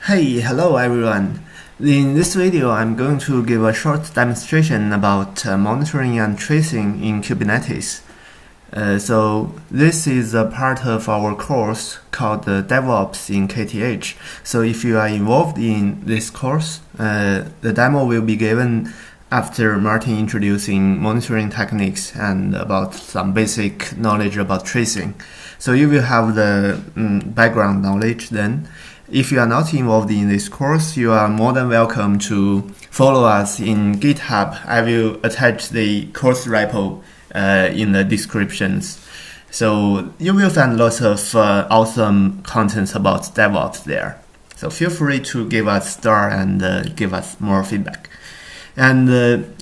Hey, hello everyone. In this video, I'm going to give a short demonstration about monitoring and tracing in Kubernetes. So this is a part of our course called DevOps in KTH. So if you are involved in this course, the demo will be given after Martin introducing monitoring techniques and about some basic knowledge about tracing. So you will have the background knowledge then. If you are not involved in this course, you are more than welcome to follow us in GitHub. I will attach the course repo in the descriptions. So you will find lots of awesome content about DevOps there. So feel free to give us a star and give us more feedback. And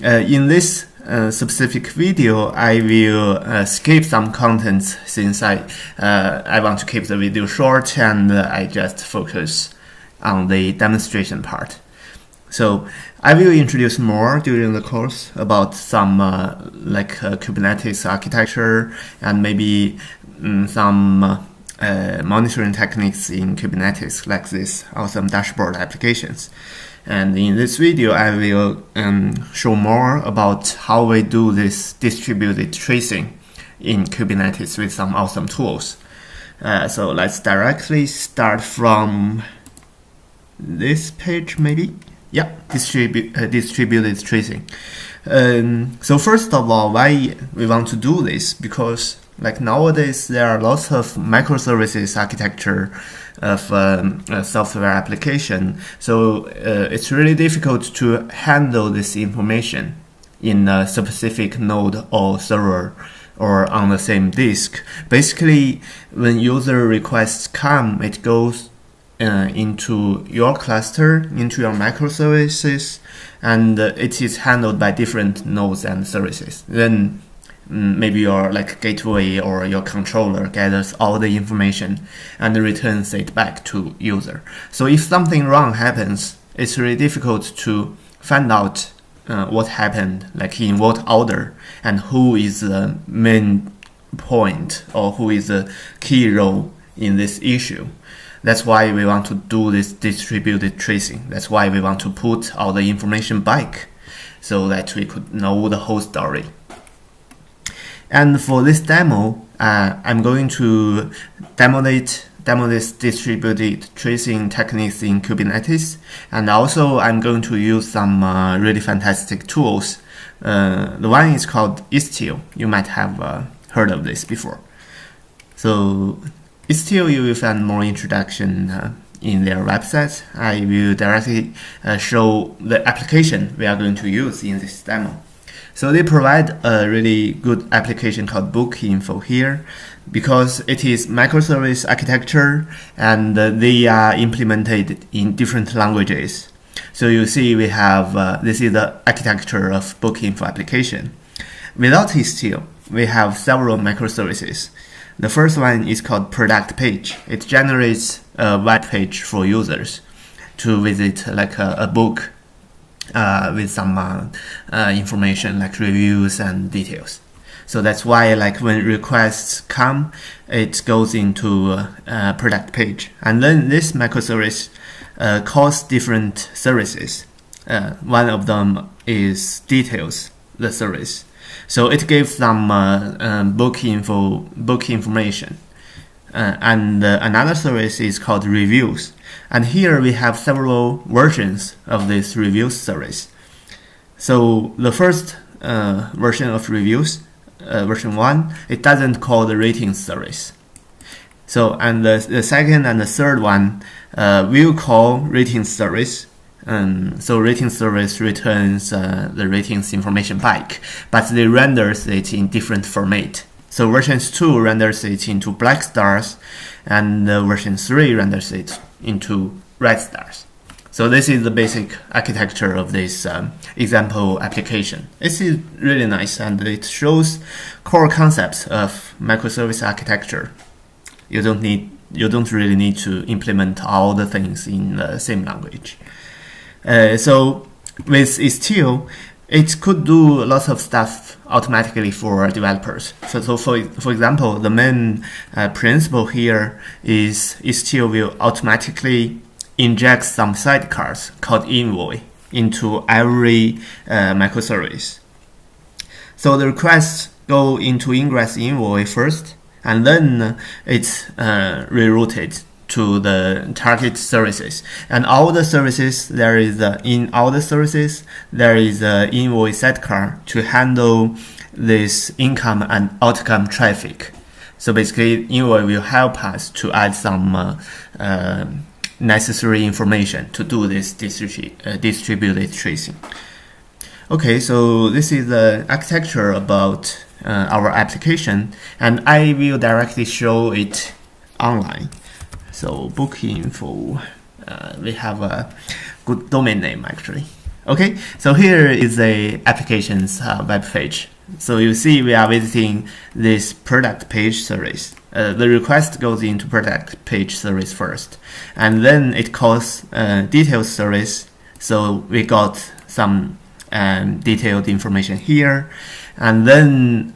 in this specific video, I will skip some contents since I want to keep the video short and I just focus on the demonstration part. So I will introduce more during the course about some Kubernetes architecture and maybe some monitoring techniques in Kubernetes like this awesome dashboard applications. And in this video, I will show more about how we do this distributed tracing in Kubernetes with some awesome tools. So let's directly start from this page, maybe. Yeah, distributed tracing. So first of all, why we want to do this? Because like nowadays, there are lots of microservices architecture of software application. So it's really difficult to handle this information in a specific node or server or on the same disk. Basically, when user requests come, it goes into your cluster, into your microservices, and it is handled by different nodes and services. Then maybe your gateway or your controller gathers all the information and returns it back to user. So if something wrong happens, it's really difficult to find out what happened, like in what order, and who is the main point or who is the key role in this issue. That's why we want to do this distributed tracing. That's why we want to put all the information back so that we could know the whole story. And for this demo, I'm going to demo this distributed tracing techniques in Kubernetes, and also I'm going to use some really fantastic tools. The one is called Istio. You might have heard of this before. So Istio, you will find more introduction in their website. I will directly show the application we are going to use in this demo. So they provide a really good application called Bookinfo here because it is microservice architecture and they are implemented in different languages. So you see we have, this is the architecture of Bookinfo application. Without Istio, we have several microservices. The first one is called product page. It generates a web page for users to visit like a book with some information like reviews and details. So that's why when requests come, it goes into a product page. And then this microservice calls different services. One of them is details, the service. So it gives some book information. And another service is called reviews. And here we have several versions of this reviews service. So the first version of reviews, version 1, it doesn't call the ratings service. So and the second and the third one will call ratings service. So ratings service returns the ratings information back, but they renders it in different format. So version 2 renders it into black stars, and version 3 renders it into red stars. So this is the basic architecture of this example application. This is really nice and it shows core concepts of microservice architecture. You don't really need to implement all the things in the same language. So with Istio, it could do lots of stuff automatically for developers. So for example, the main principle here is Istio will automatically inject some sidecars called envoy into every microservice. So the requests go into ingress envoy first, and then it's rerouted to the target services. And all the services, in all the services, there is an envoy sidecar to handle this income and outcome traffic. So basically, envoy will help us to add some necessary information to do this distributed tracing. Okay, so this is the architecture about our application, and I will directly show it online. So Bookinfo, we have a good domain name actually. Okay, so here is the application's web page. So you see we are visiting this product page service. The request goes into product page service first, and then it calls details service. So we got some detailed information here, and then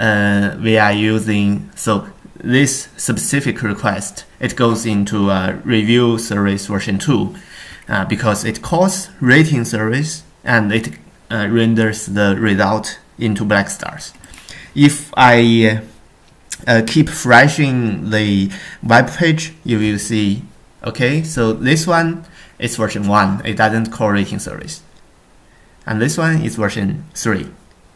we are using, so this specific request, it goes into review service version 2 because it calls rating service and it renders the result into black stars. If I keep refreshing the web page, you will see, okay, so this one is version 1, it doesn't call rating service. And this one is version 3,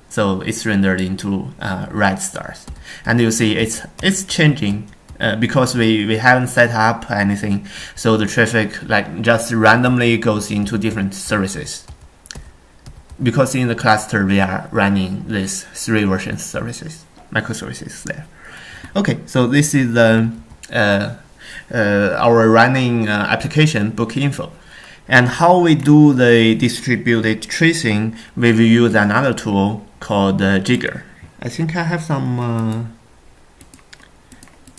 so it's rendered into red stars. And you see it's changing because we haven't set up anything, so the traffic like just randomly goes into different services. Because in the cluster we are running these 3 version services, microservices there. Okay, so this is the our running application Bookinfo. And how we do the distributed tracing, we will use another tool called Jaeger. I think I have some.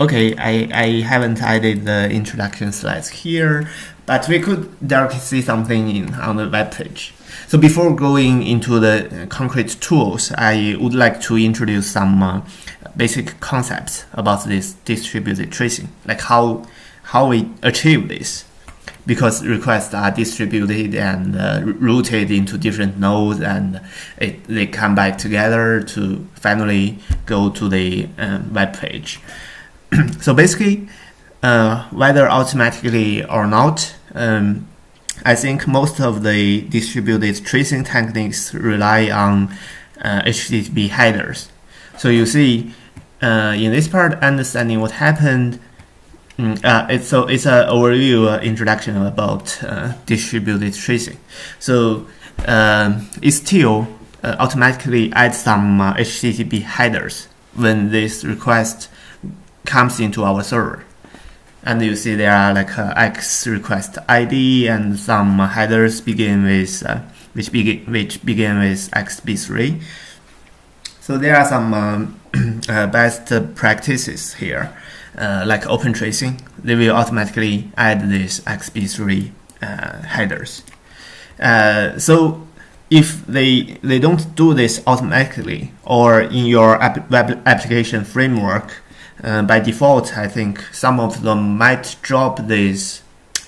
Okay, I haven't added the introduction slides here, but we could directly see something on the web page. So before going into the concrete tools, I would like to introduce some basic concepts about this distributed tracing, like how we achieve this. Because requests are distributed and routed into different nodes, and they come back together to finally go to the web page. So basically, whether automatically or not, I think most of the distributed tracing techniques rely on HTTP headers. So you see, in this part, understanding what happened. It's an overview introduction about distributed tracing. So Istio automatically adds some HTTP headers when this request comes into our server. And you see there are like X request ID and some headers begin with which begin with XB3. So there are some best practices here. Like open tracing, they will automatically add these XB3 headers. So if they don't do this automatically, or in your web application framework, by default, I think some of them might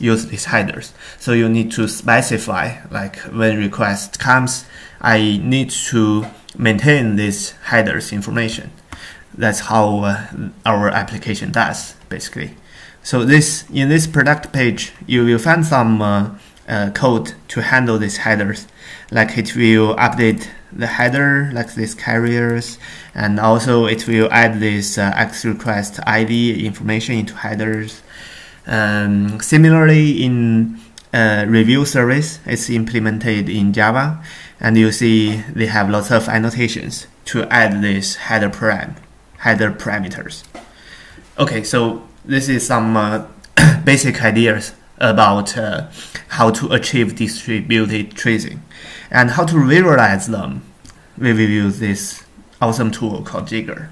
use these headers. So you need to specify, like when request comes, I need to maintain this headers information. That's how our application does, basically. So in this product page, you will find some code to handle these headers. Like it will update the header, like these carriers, and also it will add this X request ID information into headers. Similarly, in review service, it's implemented in Java, and you see they have lots of annotations to add this header parameters. Okay, so this is some basic ideas about how to achieve distributed tracing and how to visualize them. We will use this awesome tool called Jaeger.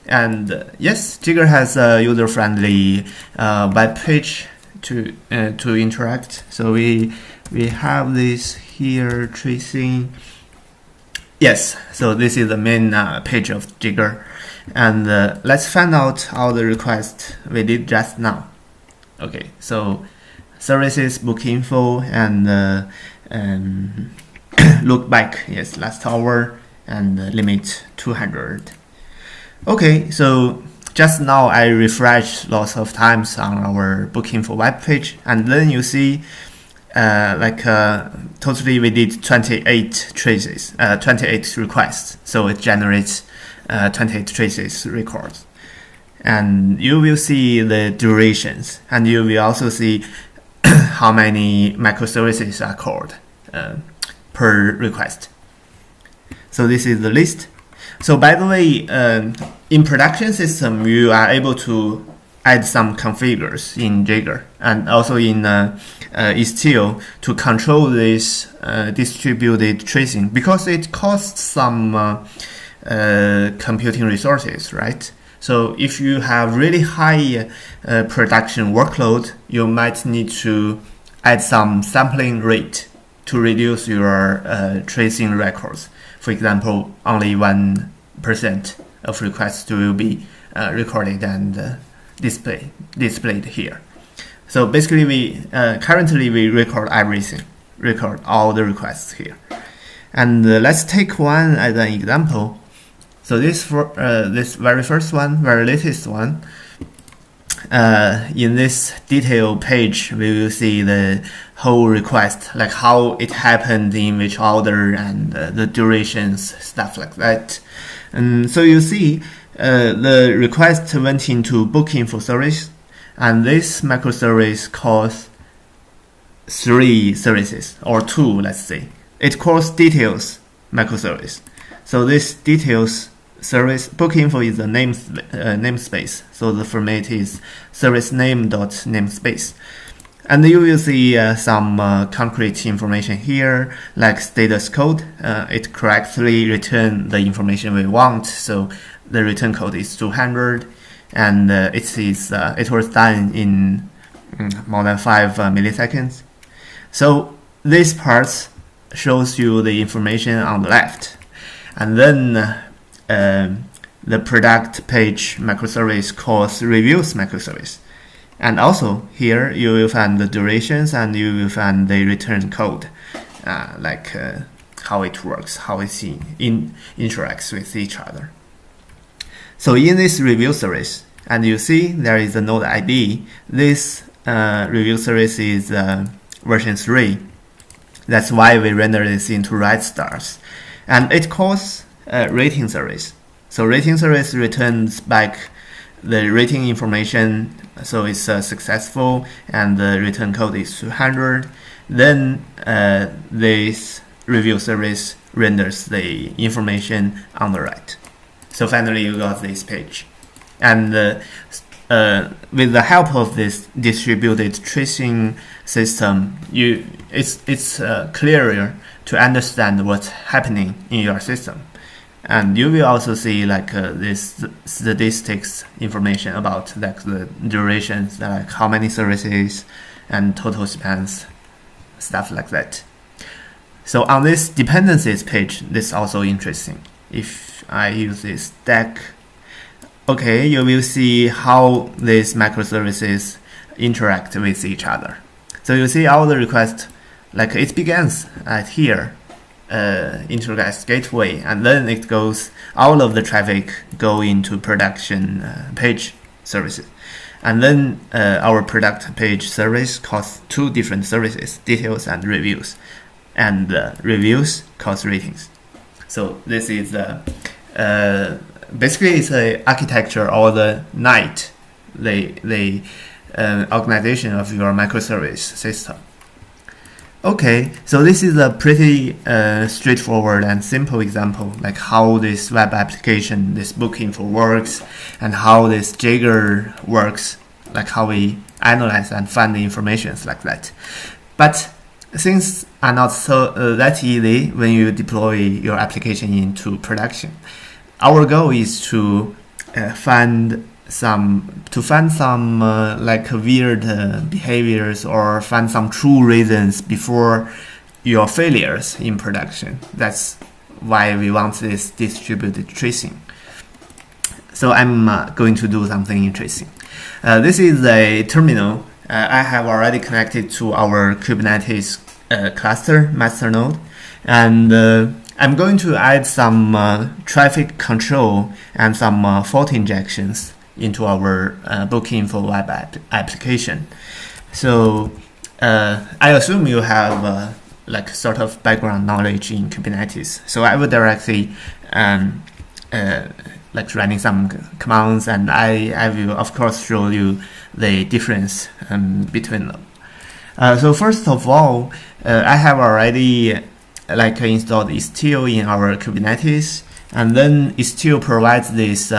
And yes, Jaeger has a user-friendly web page to interact. So we have this here tracing. Yes, so this is the main page of Jaeger. And let's find out all the requests we did just now. Okay, so services, Bookinfo, and look back, yes, last hour, and limit 200. Okay, so just now I refreshed lots of times on our Bookinfo web page, and then you see totally we did 28 traces, 28 requests, so it generates 28 traces records. And you will see the durations, and you will also see how many microservices are called per request. So this is the list. So by the way, in production system, you are able to add some configures in Jaeger and also in Istio to control this distributed tracing, because it costs some computing resources, right? So if you have really high production workload, you might need to add some sampling rate to reduce your tracing records. For example, only 1% of requests will be recorded and displayed here. So basically, we currently we record everything, record all the requests here. And let's take one as an example. So this very first one, very latest one, in this detail page, we will see the whole request, like how it happened, in which order, and the durations, stuff like that. And so you see the request went into Bookinfo service, and this microservice calls 3 services, or 2, let's say. It calls details microservice. So this details service, Bookinfo is a namespace, so the format is service name.namespace. And you will see some concrete information here, like status code. It correctly returns the information we want, so the return code is 200, and it was done in more than 5 milliseconds. So this part shows you the information on the left, and then the product page microservice calls reviews microservice. And also here you will find the durations, and you will find the return code, how it works, how it interacts with each other. So in this review service, and you see there is a node ID. This review service is version 3. That's why we render this into red stars. And it calls rating service. So rating service returns back the rating information, so it's successful, and the return code is 200. Then this review service renders the information on the right. So finally you got this page. And with the help of this distributed tracing system, it's clearer to understand what's happening in your system. And you will also see this statistics information about the durations, like how many services and total spans, stuff like that. So on this dependencies page, this is also interesting. If I use this stack, okay, you will see how these microservices interact with each other. So you see all the requests, like it begins at here, introduce gateway, and then it goes, all of the traffic go into production page services. And then our product page service calls 2 different services, details and reviews. And reviews calls ratings. So this is basically it's a architecture or the night, the organization of your microservice system. Okay, so this is a pretty straightforward and simple example, like how this web application, this Bookinfo works, and how this Jaeger works, like how we analyze and find the information like that. But things are not so that easy when you deploy your application into production. Our goal is to find some weird behaviors, or find some true reasons before your failures in production. That's why we want this distributed tracing. So I'm going to do something interesting. This is a terminal I have already connected to our Kubernetes cluster master node, and I'm going to add some traffic control and some fault injections into our Bookinfo web application. So I assume you have like sort of background knowledge in Kubernetes. So I will directly like running some commands, and I will of course show you the difference between them. So first of all, I have already like installed Istio in our Kubernetes, and then Istio provides these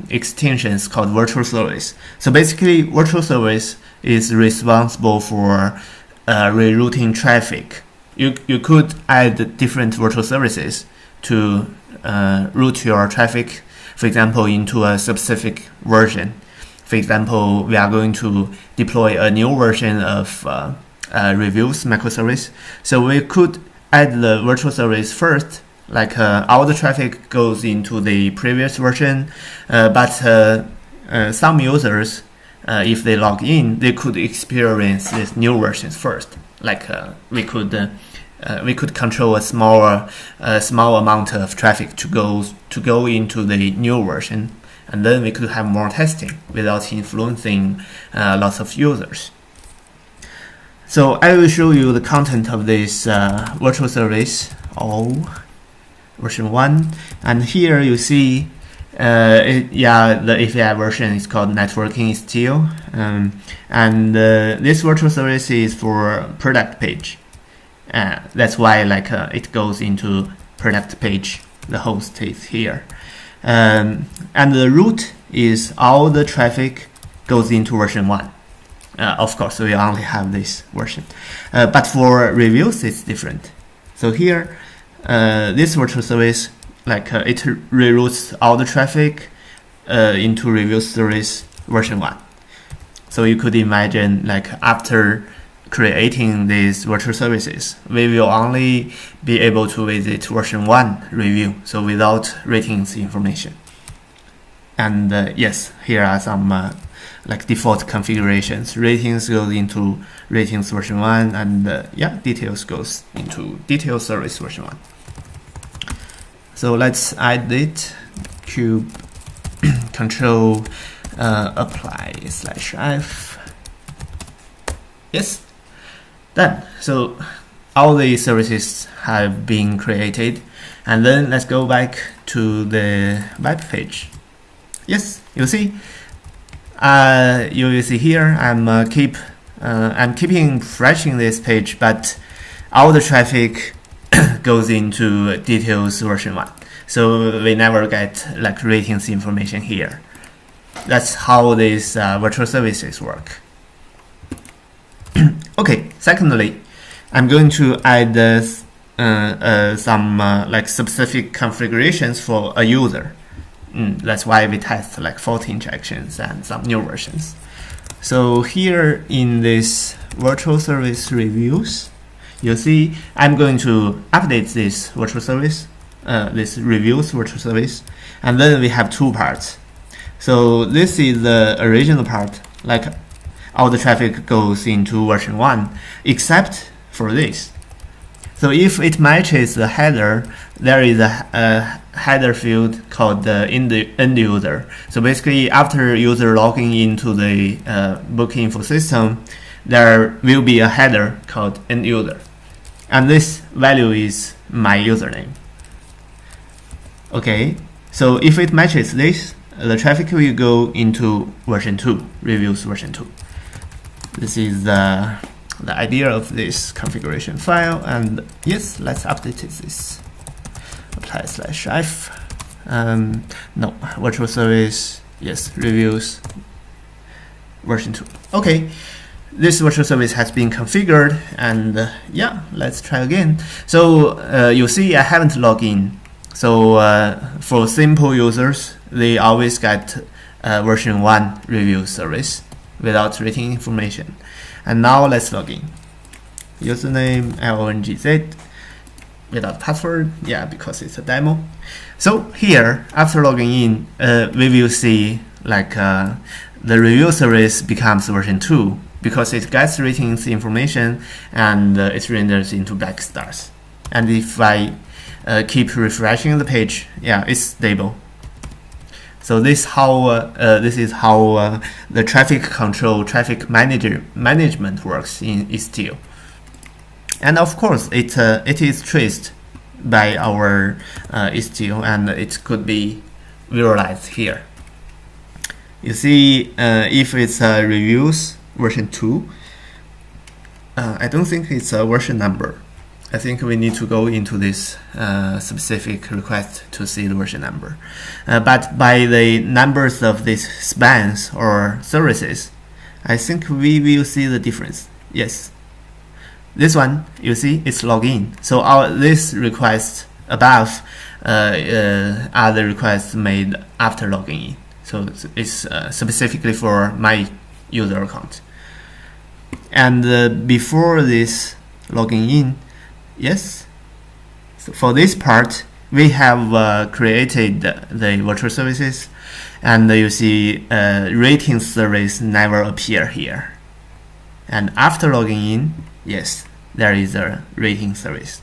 extensions called virtual service. So basically, virtual service is responsible for rerouting traffic. You could add different virtual services to route your traffic, for example, into a specific version. For example, we are going to deploy a new version of reviews microservice. So we could add the virtual service first, like all the traffic goes into the previous version, but some users, if they log in, they could experience this new versions first. Like we could control a small amount of traffic to go into the new version, and then we could have more testing without influencing lots of users. So I will show you the content of this virtual service, version 1, and here you see the API version is called networking Istio, and this virtual service is for product page. That's why like it goes into product page. The host is here, and the root is all the traffic goes into version 1. Of course, we only have this version, but for reviews it's different. So here, this virtual service, like it reroutes all the traffic into review service version 1. So you could imagine, like after creating these virtual services, we will only be able to visit version 1 review, so without ratings information. And yes, here are some like default configurations. Ratings goes into ratings version 1, and details goes into detail service version 1. So let's add it. Kube control apply /f. Yes, done. So all the services have been created, and then let's go back to the web page. Yes, you see, you will see here I'm keeping refreshing this page, but all the traffic goes into details version 1. So we never get like ratings information here. That's how these virtual services work. Okay, secondly, I'm going to add some like specific configurations for a user. That's why we test like fault injections and some new versions. So here in this virtual service reviews, you see I'm going to update this virtual service, this reviews virtual service, and then we have two parts. So this is the original part, like all the traffic goes into version 1, except for this. So if it matches the header, there is a header field called the end user. So basically, after user logging into the Bookinfo system, there will be a header called end user, and this value is my username. Okay, so if it matches this, the traffic will go into version 2, reviews version 2. This is the idea of this configuration file, and yes, let's update this. Apply /f. No, virtual service, yes, reviews version 2. Okay, this virtual service has been configured, and let's try again. So you see I haven't logged in. So for simple users, they always get version 1 review service without rating information. And now let's log in. Username LONGZ without password, because it's a demo. So here, after logging in, we will see like the review service becomes version 2, because it gets ratings information and it renders into black stars. And if I keep refreshing the page, yeah, it's stable. So this is how the traffic control, traffic management works in Istio. And of course, it is traced by our Istio, and it could be visualized here. You see, if it's reviews version 2, I don't think it's a version number. I think we need to go into this specific request to see the version number. But by the numbers of these spans or services, I think we will see the difference. Yes. This one, you see, it's login. So this request above are the requests made after logging in. So it's specifically for my user account. And before this logging in, yes, so for this part, we have created the virtual services, and you see rating service never appear here. And after logging in, yes, there is a rating service.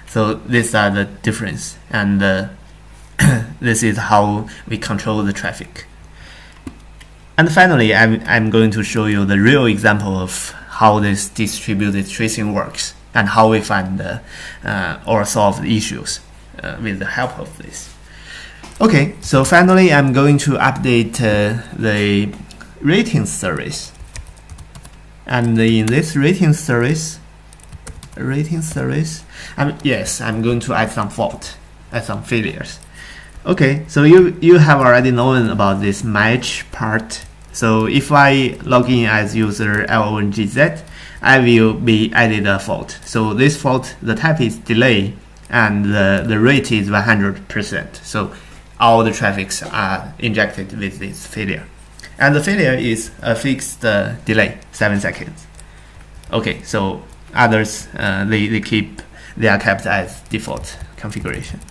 So these are the difference, and this is how we control the traffic. And finally, I'm going to show you the real example of how this distributed tracing works and how we find or solve the issues with the help of this. Okay, so finally, I'm going to update the rating service. And in this rating service, yes, I'm going to add some fault, add some failures. Okay, so you have already known about this match part. So if I log in as user L1GZ, I will be added a fault. So this fault, the type is delay, and the rate is 100%. So all the traffics are injected with this failure. And the failure is a fixed delay, 7 seconds. Okay, so others, they are kept as default configuration.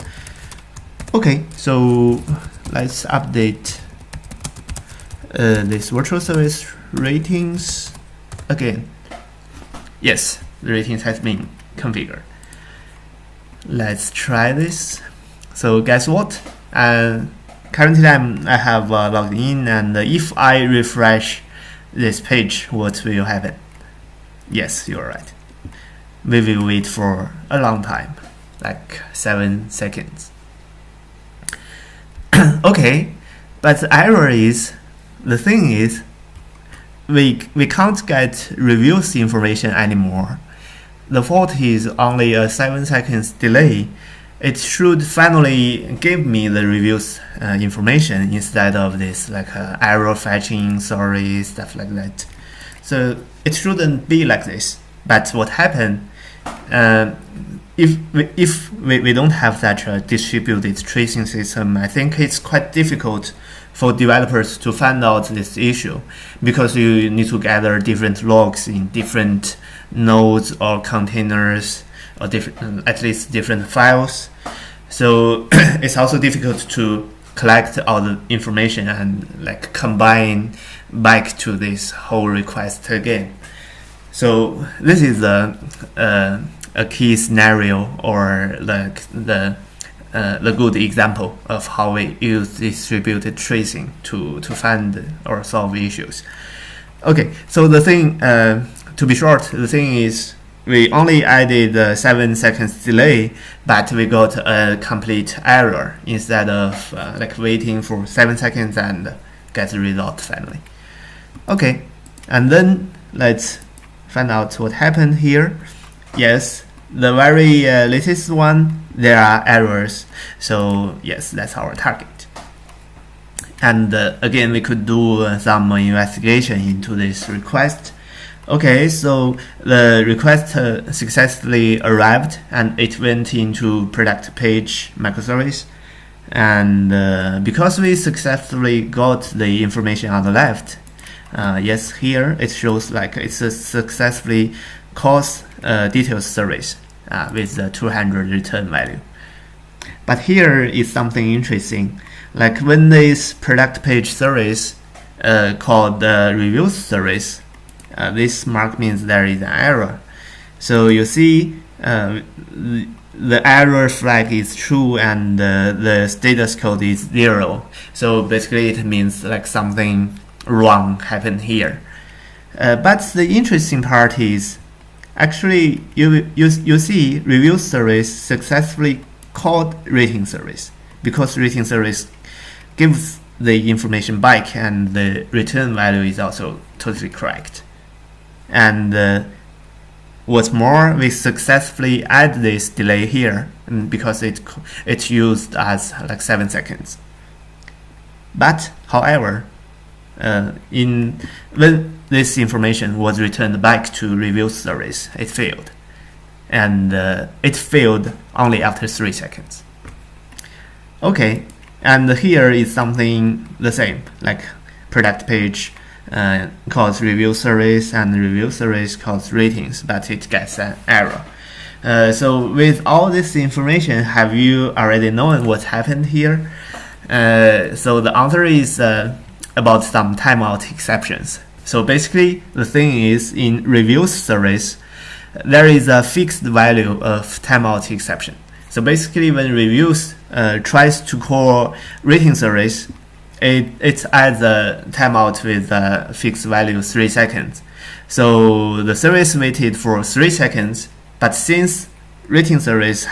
Okay, so let's update this virtual service ratings again. Yes, the ratings has been configured. Let's try this. So guess what? Currently I have logged in, and if I refresh this page, what will happen? Yes, you're right. We will wait for a long time, like 7 seconds. Okay, but the error is, the thing is, we can't get reviews information anymore. The fault is only a 7 seconds delay. It should finally give me the reviews information instead of this like error fetching, sorry, stuff like that. So it shouldn't be like this. But what happened, if we don't have such a distributed tracing system, I think it's quite difficult for developers to find out this issue, because you need to gather different logs in different nodes or containers, or at least different files. So it's also difficult to collect all the information and like combine back to this whole request again. So this is a key scenario, or like the good example of how we use distributed tracing to find or solve issues. Okay, so the thing, to be short, the thing is, we only added 7 seconds delay, but we got a complete error instead of like waiting for 7 seconds and get the result finally. Okay, and then let's find out what happened here. Yes, the very latest one, there are errors. So yes, that's our target. And again, we could do some investigation into this request. Okay, so the request successfully arrived, and it went into product page microservice. And because we successfully got the information on the left, yes, here it shows like it's a successfully course details service with the 200 return value. But here is something interesting. Like when this product page service called the review service. This mark means there is an error. So you see the error flag is true and the status code is 0. So basically it means like something wrong happened here. But the interesting part is actually you see review service successfully called rating service, because rating service gives the information back and the return value is also totally correct. And what's more, we successfully add this delay here because it's used as like 7 seconds. But however, when this information was returned back to review service, it failed, and it failed only after 3 seconds. Okay, and here is something the same, like product page calls review service and review service calls ratings, but it gets an error. So with all this information, have you already known what happened here? So the answer is about some timeout exceptions. So basically the thing is, in review service there is a fixed value of timeout exception. So basically when reviews tries to call rating service, it adds a timeout with a fixed value 3 seconds. So the service waited for 3 seconds, but since rating service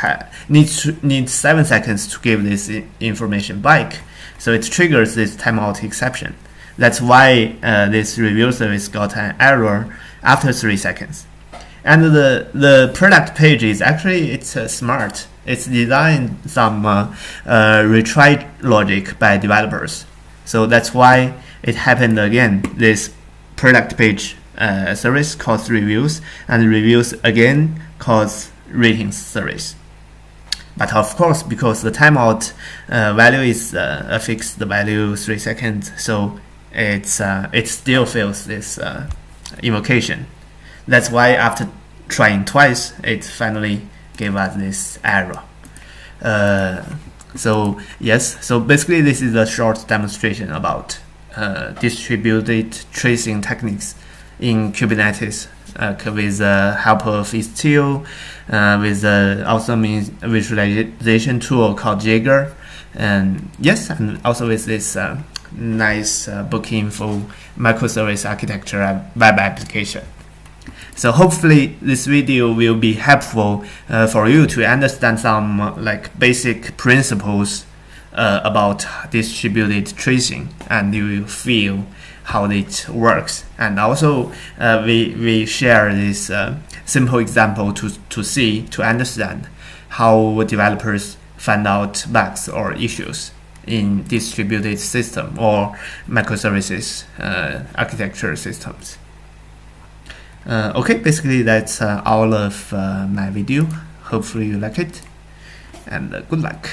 needs 7 seconds to give this information back, so it triggers this timeout exception. That's why this review service got an error after 3 seconds. And the product page is actually, it's smart. It's designed some retry logic by developers. So that's why it happened again. This product page service calls reviews, and reviews again calls ratings service. But of course, because the timeout value is a fixed value 3 seconds, so it still fails this invocation. That's why after trying twice, it finally gave us this error. So yes, so basically this is a short demonstration about distributed tracing techniques in Kubernetes with the help of Istio, with an awesome visualization tool called Jaeger, and yes, and also with this nice Bookinfo microservice architecture web application. So hopefully this video will be helpful for you to understand some like basic principles about distributed tracing, and you will feel how it works. And also we share this simple example to understand how developers find out bugs or issues in distributed system or microservices architecture systems. Okay, basically that's all of my video. Hopefully you like it, and good luck.